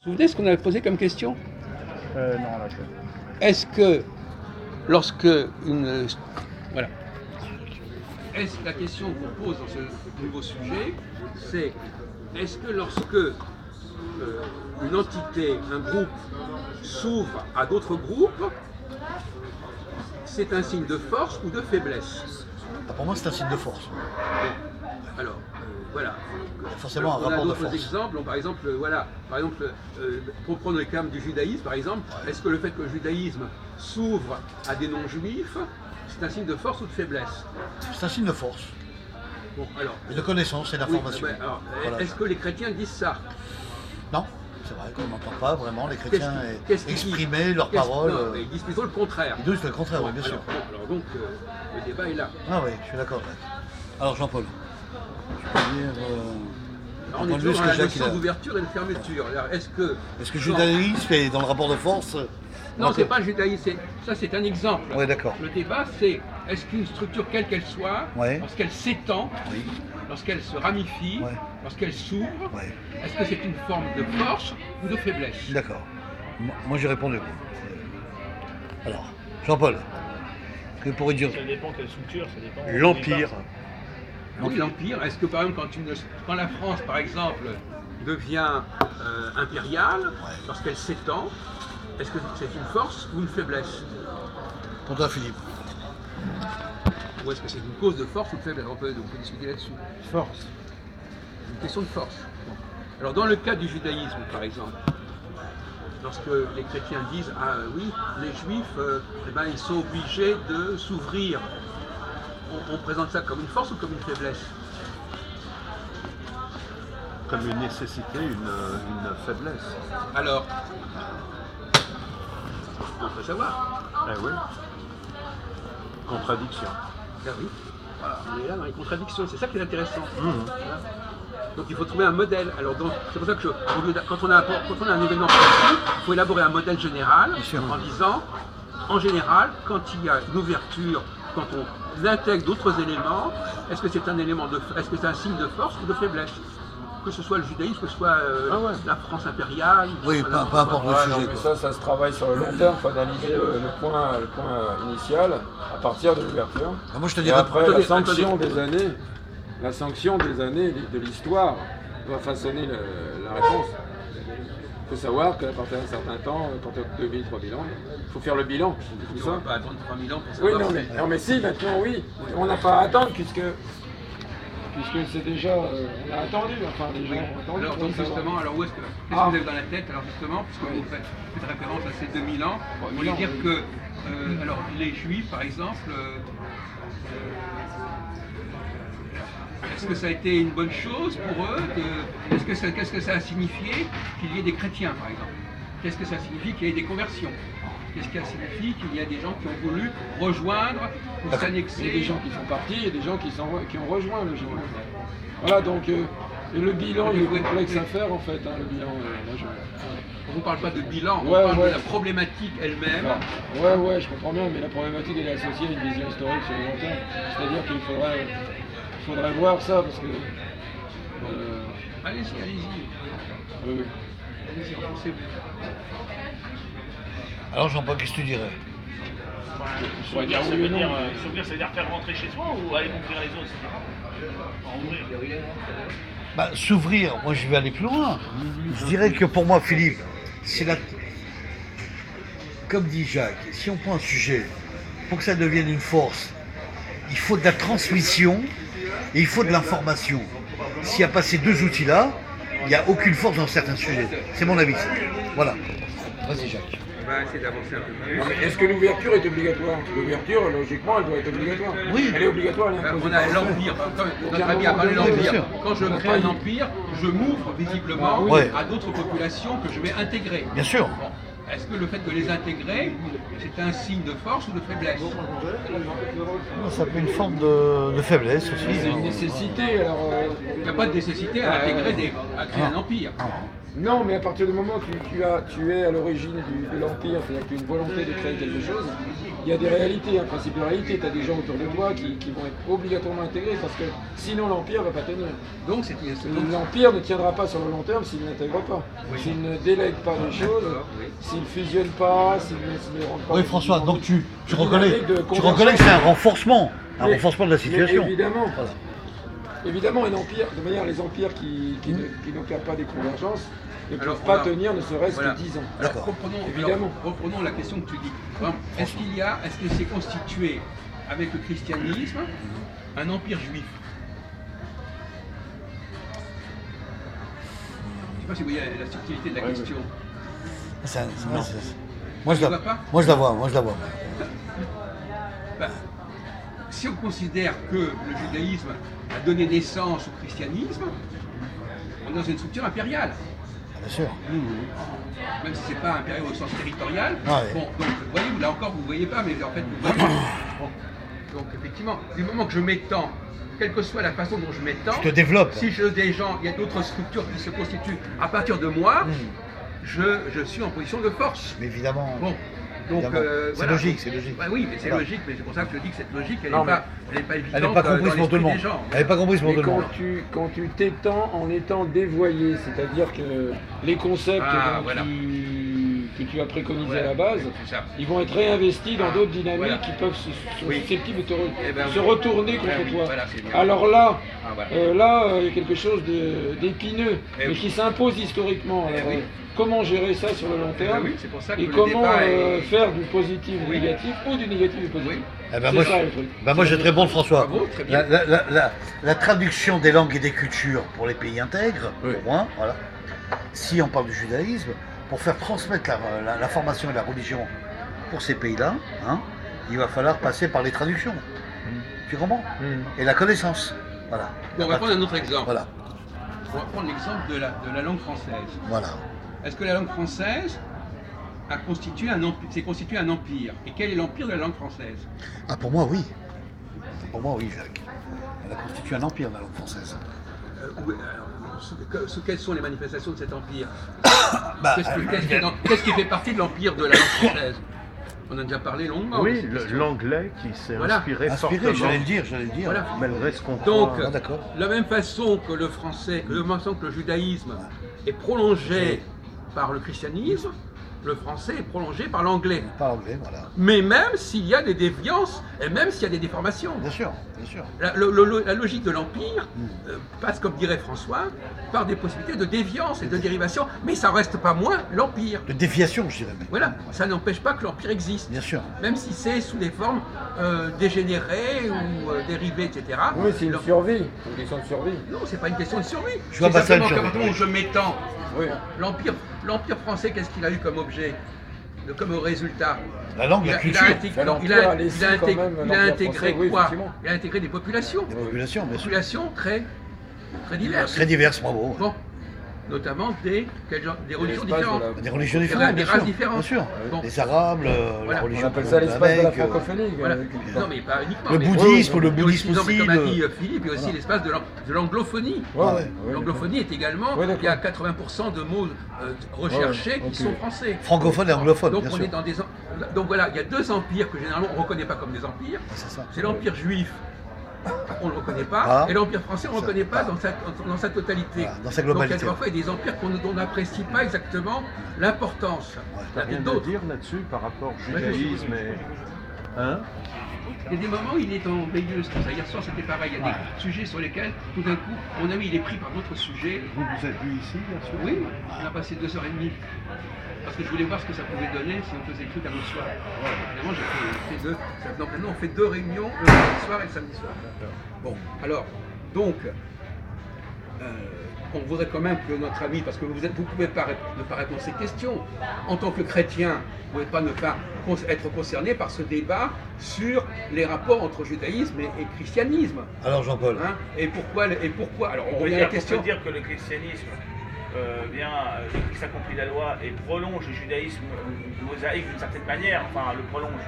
Vous vous souvenez ce qu'on avait posé comme question? Non, là, Est-ce que lorsque une... Voilà. Est-ce que la question qu'on pose dans ce nouveau sujet, c'est est-ce que lorsque une entité, un groupe, s'ouvre à d'autres groupes, c'est un signe de force ou de faiblesse? Pour moi, c'est un signe de force. Alors, voilà. Forcément, un on a rapport de d'autres force. exemples. Par exemple, pour prendre le cas du judaïsme, par exemple, est-ce que le fait que le judaïsme s'ouvre à des non-juifs, c'est un signe de force ou de faiblesse? C'est un signe de force. Bon, alors. Et de connaissance et d'information. Oui, alors, Voilà. est-ce que les chrétiens disent ça? Non, c'est vrai qu'on n'entend pas vraiment les chrétiens Qu'est-ce qu'ils exprimer leurs paroles. Non, mais ils disent plutôt le contraire. Ils disent le contraire, oui, bien sûr. Alors donc, le débat est là. Ah oui, je suis d'accord. Alors Jean-Paul, tu peux dire... Alors, on est toujours dans la notion d'ouverture et de fermeture. Alors, est-ce que le judaïsme est dans le rapport de force? Non, c'est pas le judaïsme, ça c'est un exemple. Oui, d'accord. Le débat c'est est-ce qu'une structure quelle qu'elle soit, Ouais. lorsqu'elle s'étend, Oui. lorsqu'elle se ramifie, Ouais. lorsqu'elle s'ouvre, Ouais. est-ce que c'est une forme de force ou de faiblesse? D'accord. Moi j'ai répondu. Alors, Jean-Paul, que pourrait dire ça dépend quelle structure, ça dépend. L'Empire. Oui, l'Empire, est-ce que par exemple quand la France par exemple devient impériale, lorsqu'elle s'étend, est-ce que c'est une force ou une faiblesse? pour toi, Philippe? Ou est-ce que c'est une cause de force ou de faiblesse? On peut discuter là-dessus. Force. Une question de force. Bon. Alors dans le cas du judaïsme par exemple, lorsque les chrétiens disent « Ah oui, les juifs, ils sont obligés de s'ouvrir », on présente ça comme une force ou comme une faiblesse? Comme une nécessité, une faiblesse. Alors, on peut savoir. Eh oui. Contradiction. Ah oui. Voilà, on est là dans les contradictions, c'est ça qui est intéressant. Voilà. Donc il faut trouver un modèle. Alors c'est pour ça que quand on a un événement précis, il faut élaborer un modèle général en disant, en général, quand il y a une ouverture, quand on intègre d'autres éléments, est-ce que c'est est-ce que c'est un signe de force ou de faiblesse? Que ce soit le judaïsme, que ce soit la France impériale. Oui, peu importe le sujet. Non, mais ça se travaille sur le long terme. Il faut analyser le point initial à partir de l'ouverture. Moi, je te Et dirais après, la sanction des années de l'histoire doit façonner la réponse. Il faut savoir qu'à partir d'un certain temps, quand tu as 2000, 3000 ans, il faut faire le bilan de tout ça. On va pas attendre 3000 ans pour Oui, savoir. non mais si, maintenant oui. On n'a pas à attendre puisque c'est déjà, on a attendu, enfin les gens ont attendu. Alors donc justement, alors où est-ce que qu'est-ce que vous avez dans la tête alors justement, puisque vous faites référence à ces 2000 ans, vous voulez dire que alors les Juifs par exemple, est-ce que ça a été une bonne chose pour eux? Qu'est-ce que ça a signifié qu'il y ait des chrétiens par exemple? Qu'est-ce que ça signifie qu'il y ait des conversions? Qu'est-ce qui signifie qu'il y a des gens qui ont voulu rejoindre ou s'annexer? Il y a des gens qui sont partis, il y a des gens qui ont rejoint le jour. Voilà, donc et le bilan, il est complexe à faire en fait, le bilan. On ne parle pas de bilan, on Ouais, parle ouais. de la problématique elle-même. Ouais, je comprends bien, mais la problématique elle est associée à une vision historique sur le long terme. C'est-à-dire qu'il faudrait voir ça parce que. Allez-y. Oui. Allez-y, pensez. Alors Jean-Paul, qu'est-ce que tu dirais? S'ouvrir, ça veut dire faire rentrer chez soi ou aller ouvrir les autres? En ouvrir. S'ouvrir, moi je vais aller plus loin. Je dirais que pour moi, Philippe, comme dit Jacques, si on prend un sujet, pour que ça devienne une force, il faut de la transmission et il faut de l'information. S'il n'y a pas ces deux outils-là, il n'y a aucune force dans certains sujets. C'est mon avis. Voilà. Vas-y Jacques. On va essayer d'avancer un peu plus. Non, mais est-ce que l'ouverture est obligatoire? L'ouverture, logiquement, elle doit être obligatoire. Oui. Elle est obligatoire, elle est On imposée a par la l'empire. Notre ami a parlé de bien l'empire. sûr. Quand je crée un empire, je m'ouvre visiblement Ouais. à d'autres populations que je vais intégrer. Bien sûr. Bon. Est-ce que le fait de les intégrer, c'est un signe de force ou de faiblesse? Ça peut être une forme de faiblesse aussi. C'est une nécessité, alors. Il n'y a pas de nécessité à intégrer à créer un empire. Non, mais à partir du moment où tu es à l'origine de l'Empire, c'est-à-dire que tu as une volonté de créer quelque chose, il y a des réalités, un principe de réalité. Tu as des gens autour de toi qui vont être obligatoirement intégrés parce que sinon l'Empire ne va pas tenir. Donc l'Empire ne tiendra pas sur le long terme s'il n'intègre pas, s'il ne délègue pas les choses, s'il ne fusionne pas, s'il ne rentre pas. Oui, François, donc tu reconnais que c'est un renforcement de la situation. Évidemment. Voilà. Évidemment, un empire, de manière, les empires qui n'opèrent pas des convergences ne peuvent pas tenir ne serait-ce que 10 ans. Alors, reprenons la question que tu dis. Est-ce que c'est constitué avec le christianisme un empire juif? Je ne sais pas si vous voyez la subtilité de la question. Moi je la vois. Si on considère que le judaïsme a donné naissance au christianisme, on est dans une structure impériale. Bien sûr. Même si ce n'est pas impérial au sens territorial. Ah, oui. Bon, donc vous voyez, là encore vous ne voyez pas, mais en fait vous voyez. Bon. Donc effectivement, du moment que je m'étends, quelle que soit la façon dont je m'étends, je te développe. Si des gens, il y a d'autres structures qui se constituent à partir de moi, je suis en position de force. Mais évidemment. Bon. Donc, c'est logique. Bah oui, mais c'est logique, mais c'est pour ça que je dis que cette logique, elle n'est pas évidente. Elle n'est pas comprise pour tout le monde. Elle n'est pas comprise pour tout le monde. Quand tu t'étends en étant dévoyé, c'est-à-dire que les concepts que tu as préconisés à la base, ils vont être réinvestis dans d'autres dynamiques qui peuvent susceptibles de se retourner contre toi. Alors là, il y a quelque chose d'épineux, mais qui s'impose historiquement. Comment gérer ça sur le long terme et comment faire du positif au négatif ou du négatif au positif. Moi j'ai très bon François. Bravo, très bien. La traduction des langues et des cultures pour les pays intègres, pour moi, voilà. Si on parle du judaïsme, pour faire transmettre la formation et la religion pour ces pays-là, il va falloir passer par les traductions. Tu comprends? Et la connaissance. Voilà. Bon, on va prendre un autre exemple. Voilà. On va prendre l'exemple de la langue française. Voilà. Est-ce que la langue française s'est constitué un empire? Et quel est l'empire de la langue française? Pour moi, oui. Pour moi, oui, Jacques. Elle a constitué un empire, la langue française. Quelles sont les manifestations de cet empire? Qu'est-ce qui fait partie de l'empire de la langue française? On a déjà parlé longuement. Oui, l'anglais qui s'est inspiré fortement. J'allais le dire. Voilà. Malgré ce qu'on Donc, croit. de la même façon que le français, de la même façon que le judaïsme est prolongé par le christianisme, le français est prolongé par l'anglais. Par l'anglais, voilà. Mais même s'il y a des déviances et même s'il y a des déformations. Bien sûr. La logique de l'empire passe, comme dirait François, par des possibilités de déviance et de dérivation, mais ça ne reste pas moins l'empire. De déviation, je dirais même. Voilà, ça n'empêche pas que l'empire existe. Bien sûr. Même si c'est sous des formes dégénérées ou dérivées, etc. Oui, c'est une survie, c'est une question de survie. Non, c'est pas une question de survie. Je vois c'est pas ça, simplement qu'à partir où je m'étends, oui. L'empire français, qu'est-ce qu'il a eu comme objet, comme résultat? La langue, la culture. Il a intégré quoi? Il a intégré des populations. Des populations, bien sûr. Populations très diverses. Très diverses, bravo. Bon. Notamment des religions différentes. Des religions différentes, des races différentes. Bien sûr. Bon. Les Arabes, la religion. On appelle ça l'espace de la francophonie. Voilà. Non, mais pas uniquement. Le bouddhisme aussi. Comme a dit Philippe, il y a aussi l'espace de l'anglophonie. L'anglophonie est également, il y a 80% de mots recherchés qui sont français. Francophones et anglophones, donc bien on sûr. est dans donc voilà, il y a deux empires que généralement on ne reconnaît pas comme des empires. C'est l'empire juif. On ne le reconnaît pas, et l'Empire français, on ne le reconnaît pas dans sa totalité. Dans sa globalité. Donc il y a parfois des empires dont on n'apprécie pas exactement l'importance. Tu n'as rien à dire là-dessus par rapport au judaïsme Il y a des moments où il est en veilleuse. Hier soir, c'était pareil. Il y a des sujets sur lesquels, tout d'un coup, mon ami, il est pris par d'autres sujets. Vous êtes venu ici, bien sûr? Oui, on a passé 2h30. Parce que je voulais voir ce que ça pouvait donner si on faisait le truc à l'autre soir. Évidemment, j'ai fait deux. Donc maintenant, on fait deux réunions, le samedi soir et le samedi soir. Bon, alors, donc, on voudrait quand même que notre ami, parce que vous ne pouvez pas ne pas répondre à ces questions. En tant que chrétien, vous ne pouvez pas ne pas être concerné par ce débat sur les rapports entre judaïsme et christianisme. Alors Jean-Paul. Et pourquoi alors on revient à la question. On peut dire que le christianisme s'accomplit la loi et prolonge le judaïsme mosaïque d'une certaine manière, enfin le prolonge.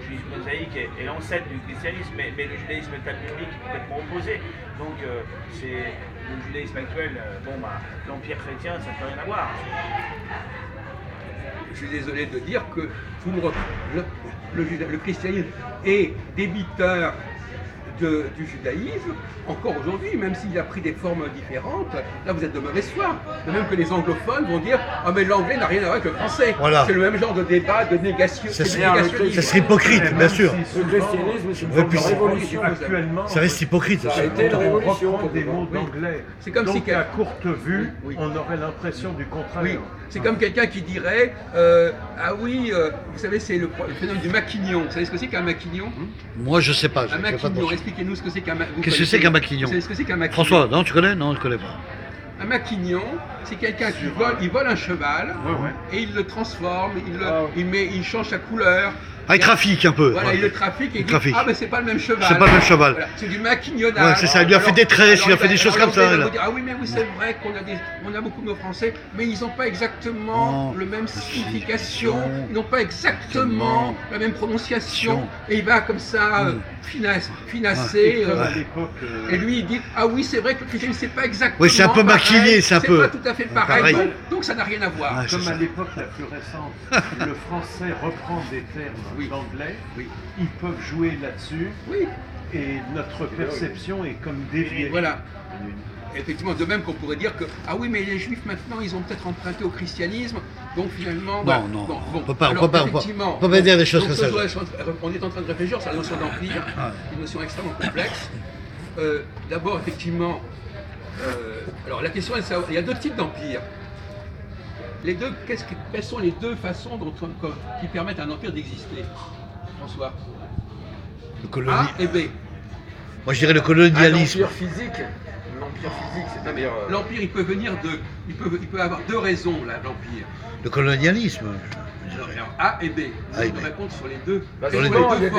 Je veux judaïsme mosaïque est l'ancêtre du christianisme, mais le judaïsme talmudique est complètement opposé. Donc c'est le judaïsme actuel, l'empire chrétien, ça n'a rien à voir. Je suis désolé de dire que le christianisme est débiteur du judaïsme, encore aujourd'hui, même s'il a pris des formes différentes. Là, vous êtes de mauvaise foi. De même que les anglophones vont dire « Ah, mais l'anglais n'a rien à voir avec le français. Voilà. C'est le même genre de débat, de négation. Ça serait hypocrite, bien sûr. Le christianisme, c'est une forme de révolution. Actuellement, Ça reste hypocrite. Ça a été une on révolution. reprend des mots d'anglais. C'est comme Donc, si à courte vue, Oui. on aurait l'impression du contraire. Oui, c'est comme quelqu'un qui dirait ah oui, vous savez, c'est le phénomène du maquignon. Vous savez ce que c'est qu'un maquignon? Moi, je sais pas. Un maquignon, expliquez-nous ce que c'est qu'un maquignon. Qu'est-ce que c'est qu'un maquignon? Vous savez ce que c'est qu'un maquignon? François, non, tu connais? Non, je connais pas. Un maquignon, c'est quelqu'un qui vole un cheval et il le transforme, il change sa couleur. Ah, il trafique un peu. Voilà, il le trafique et il dit trafique. ah mais c'est pas le même cheval. C'est pas le même cheval. Voilà, c'est du maquignonnage. Ouais, c'est ça, il lui a fait des tresses, il lui a fait des choses comme ça. Dire, ah oui, mais oui, c'est vrai qu'on a beaucoup de mots français, mais ils n'ont pas exactement la même signification, ils n'ont pas exactement la même prononciation. Et il va comme ça finasser. À l'époque, Et lui, il dit ah oui, c'est vrai que le christianisme, c'est pas exactement. Oui, c'est un peu pareil, maquillé, c'est un peu. C'est pas tout à fait pareil. pareil. Donc ça n'a rien à voir. Ouais, c'est comme ça. à l'époque la plus récente, le français reprend des termes d'anglais, ils peuvent jouer là-dessus, Oui. et notre perception est comme déviée. Voilà. Effectivement, de même qu'on pourrait dire que ah oui, mais les juifs maintenant ils ont peut-être emprunté au christianisme, donc finalement. Non, bon, on peut pas dire des choses comme ça. On est en train de réfléchir sur la notion d'empire, une notion extrêmement complexe. D'abord, effectivement, alors la question est de savoir, il y a deux types d'empire. Quelles sont les deux façons qui permettent à un empire d'exister, François? A et B. Moi, je dirais le colonialisme. L'empire physique. C'est-à-dire. L'empire, il peut venir il peut avoir deux raisons, là, l'empire. Le colonialisme. Alors, A et B. Vous A et allez B. répondre sur les deux. Sur les formes. deux,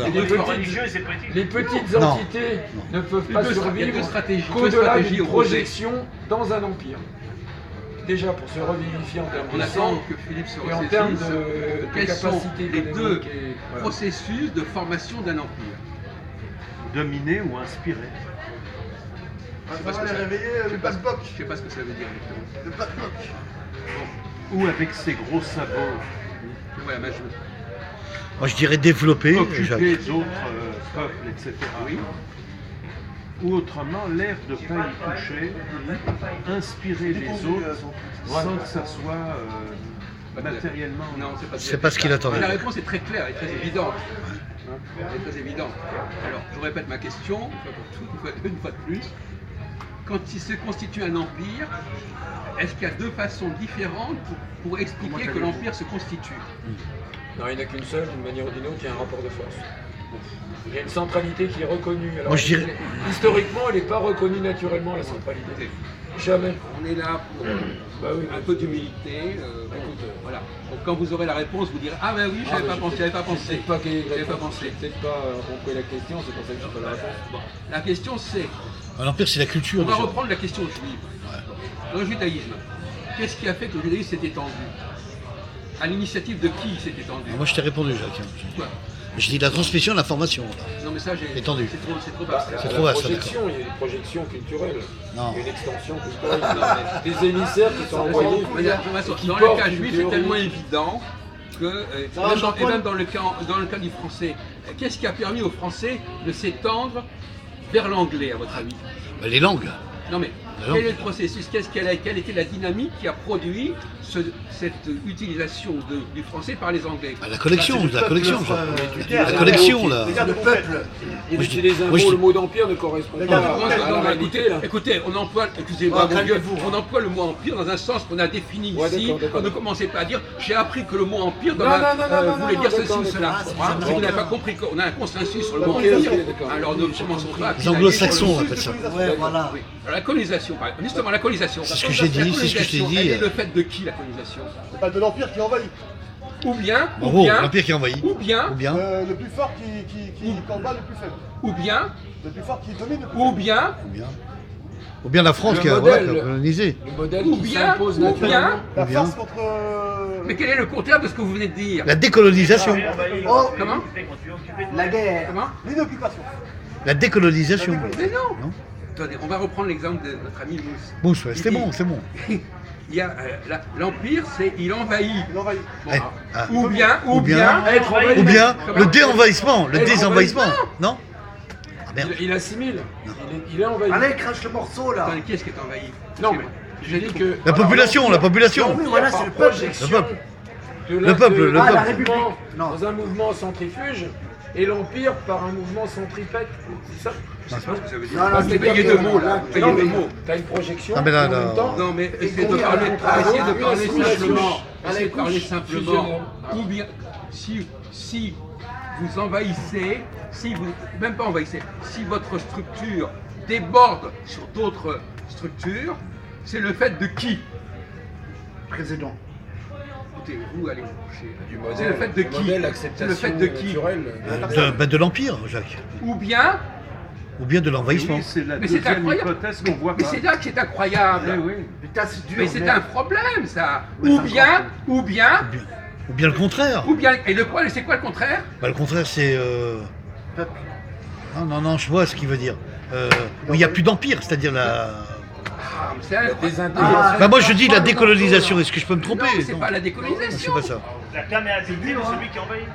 il y a des Religieux, c'est politique. les petites Non. entités ne peuvent pas Il y a survivre deux stratégies. qu'au-delà Deux stratégies d'une opposées. projection dans un empire. Déjà pour se revivifier en termes On de attend sang que Philippe se et en termes ressaisisse. de Quels sont capacité les deux économique et voilà. processus de formation d'un empire? Dominé ou inspiré. Je sais pas ce que ça- je sais pas ce que ça veut dire. Le Black Ou avec ses gros sabots, Voilà, mais Moi, je dirais développer, Jacques. occuper les autres peuples, etc. oui. Ou autrement, l'air de ne pas y toucher, inspirer les autres sans que ça soit matériellement. Non, C'est pas ce qu'il attendait. La réponse est très claire et très évidente. Elle est très évidente. Alors, je répète ma question, une fois de plus. Quand il se constitue un empire, est-ce qu'il y a deux façons différentes pour expliquer que l'empire se constitue? Non, il n'y en a qu'une seule, d'une manière ou d'une autre, il y a un rapport de force. Il y a une centralité qui est reconnue. Alors, Moi, je dirais- historiquement, elle n'est pas reconnue naturellement, la centralité. Jamais. On est là pour un peu d'humilité. Voilà. Donc quand vous aurez la réponse, vous direz ah ben oui, j'avais pas pensé. Peut-être pas compris la question, c'est pour ça que je n'ai pas la réponse. Bon. La question c'est, L'empire, c'est la culture. on va déjà. reprendre la question juive. Dans le judaïsme, qu'est-ce qui a fait que le judaïsme s'est étendu? À l'initiative de qui il s'est étendu? Moi, je t'ai répondu, Jacques. Quoi? Je dis la transmission de l'information. là. Non mais ça j'ai Étendu. c'est trop vaste. C'est La trop vaste, projection, il y a une projection culturelle, Non. il y a une extension culturelle, des émissaires qui sont envoyés. Dans le cas juif, c'est tellement évident que, et même dans le cas du français, qu'est-ce qui a permis aux Français de s'étendre vers l'anglais, à votre avis? Les langues. Non mais, La quel langue. est le processus? Quelle était la dynamique qui a produit cette utilisation du français par les Anglais? La collection, la collection. Jacques. La La collection, là. Le peuple. Il utilise un moi, je mot, dis- le mot d'empire ne correspond pas à la réalité. Là. Écoutez, on emploie, excusez-moi, Oh, mon Dieu, calmez-vous. on emploie le mot empire dans un sens qu'on a défini Ouais, ici. d'accord. Ne commencez pas à dire j'ai appris que le mot empire Non, non, voulait dire ceci ou d'accord, cela. d'accord. Hein, si vous n'avez pas compris qu'on a un consensus sur le mot Ok, empire, ok, d'accord. alors ne commençons pas à Les anglo-saxons, on appelle ça. Ouais, voilà. Oui. Alors, la colonisation, par exemple. Justement, la colonisation. C'est ce que j'ai dit, La c'est ce que je t'ai colonisation, dit. elle est le fait de qui, la colonisation? De l'Empire qui envahit. Ou bien, Bravo, l'empire qui envahit. ou bien, Ou bien. Le plus fort qui combat le plus faible. ou bien, Le plus fort qui domine le plus ou faible. bien, Ou bien. Ou bien la France Le qui a modèle. colonisé. Le modèle Ou qui bien- s'impose ou bien- naturellement. La bien. force contre. Mais quel est le contraire de ce que vous venez de dire? La décolonisation. Oh, Comment? la guerre. Comment? L'inoccupation. La décolonisation. Mais non. Non. Attendez, on va reprendre l'exemple de notre ami Mousse. Mousse, ouais, c'est Il dit- bon, c'est bon. Il y a l'empire, c'est il envahit. Il envahit. Bon, Eh, alors, ah. ou bien, Ou bien- Être envahi. Ou bien Comment? le désenvahissement. Le Être désenvahissement. Non Ah, merde. Il assimile. Il est envahi. Allez, crache le morceau là. Attendez, qui est-ce qui est envahi? Non, mais j'ai dit que. La population, la population. Oui, voilà, c'est le peuple. projection Le peuple. de Le peuple, le d'un peuple. la République. mouvement- Non. Dans un mouvement centrifuge et l'Empire par un mouvement centripète. C'est ça? Je sais pas ce que ça veut dire. Non, non, Vous c'est payez pas deux que- mots là. Vous payez Non, deux mais mots. t'as une projection. Ah, mais là, et en là, même temps, Non, mais essayez de combien parler, de essayez de travaux, parler une simplement. à Essayez de parler couche simplement. fusionnelle. Ou bien, si vous envahissez, si vous, même pas envahissez, si votre structure déborde sur d'autres structures, c'est le fait de qui? Président. Écoutez, vous allez vous coucher. Du C'est le fait de le qui? modèle C'est le acceptation fait de qui? naturelle. De l'Empire, Jacques. Ou bien, Ou bien de l'envahissement. Oui, c'est la mais c'est deuxième incroyable. hypothèse qu'on voit Mais pas. c'est là que c'est incroyable. Eh oui. Putain, c'est dur. Mais c'est merde. un problème ça. Oui, Ou c'est un bien, problème. ou bien, Ou bien le contraire. ou bien. Et c'est quoi le contraire? Bah, le contraire, c'est. Peuple. Non, je vois ce qu'il veut dire. Où il n'y a plus d'empire, c'est-à-dire la. Ah, mais c'est La incroyable. désintégration. Bah, moi je dis la décolonisation, est-ce que je peux me tromper? Non, c'est Non. pas la C'est décolonisation. pas ça. La perméabilité de celui qui envahit.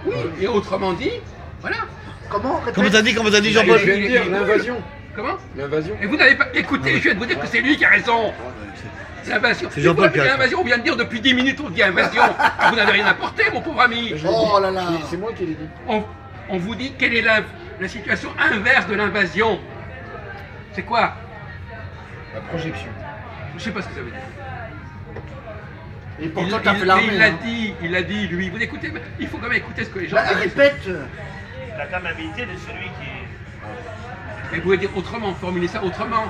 Oui, et autrement dit, voilà. Comment? Répète. Comment t'as dit, Je Jean-Paul? Je viens de dire l'invasion. Comment? L'invasion. Et vous n'avez pas écouté, je viens de vous dire que c'est lui qui a raison. L'invasion. C'est Jean-Paul qui a raison. L'invasion, on vient de dire depuis 10 minutes, on dit invasion. Vous n'avez rien apporté, mon pauvre ami. Je l'ai Oh dit. là là. C'est moi qui l'ai dit. On vous dit quelle est la situation inverse de l'invasion. C'est quoi? La projection. Je sais pas ce que ça veut dire. Et pourtant, t'as fait l'armée. hein. Il a dit, lui. Vous écoutez, mais il faut quand même écouter ce que les gens Bah, disent. répète. La perméabilité de celui qui est. Mais vous pouvez dire autrement, formuler ça autrement.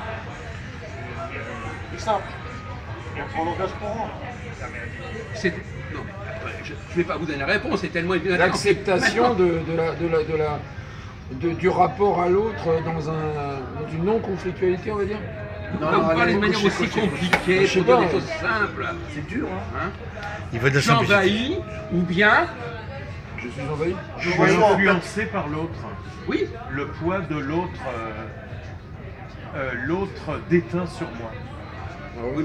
C'est simple. En langage courant. C'est. Non, mais attendez, je ne vais pas vous donner la réponse, c'est tellement évident. L'acceptation Maintenant, du rapport à l'autre dans une non-conflictualité, on va dire. pourquoi vous parlez de manière aussi compliquée Je sais pour dire pas. des choses simples. C'est dur, hein. Hein? Il veut de la simplicité. J'envahis, ou bien, Je suis envahi. Je suis Franchement, influencé par l'autre. oui, Le poids de l'autre, l'autre déteint sur moi. oui,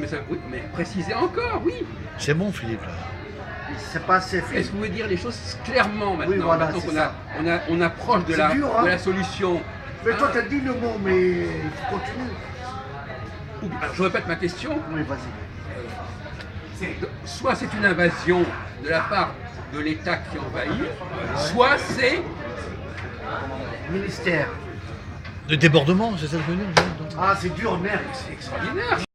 mais précisez encore, oui. C'est bon, Philippe. Là. C'est pas assez fait. Est-ce que vous voulez dire les choses clairement maintenant? Oui, voilà, maintenant c'est qu'on ça. on approche de C'est dur, hein. de la solution. Mais toi, Hein? t'as dit le mot, mais il faut continuer. Alors, je répète ma question. Oui, vas-y. Soit c'est une invasion de la part de l'État qui envahit, soit c'est. Ministère. Le débordement, c'est ça le que je veux dire? Ah, c'est dur, merde. C'est extraordinaire.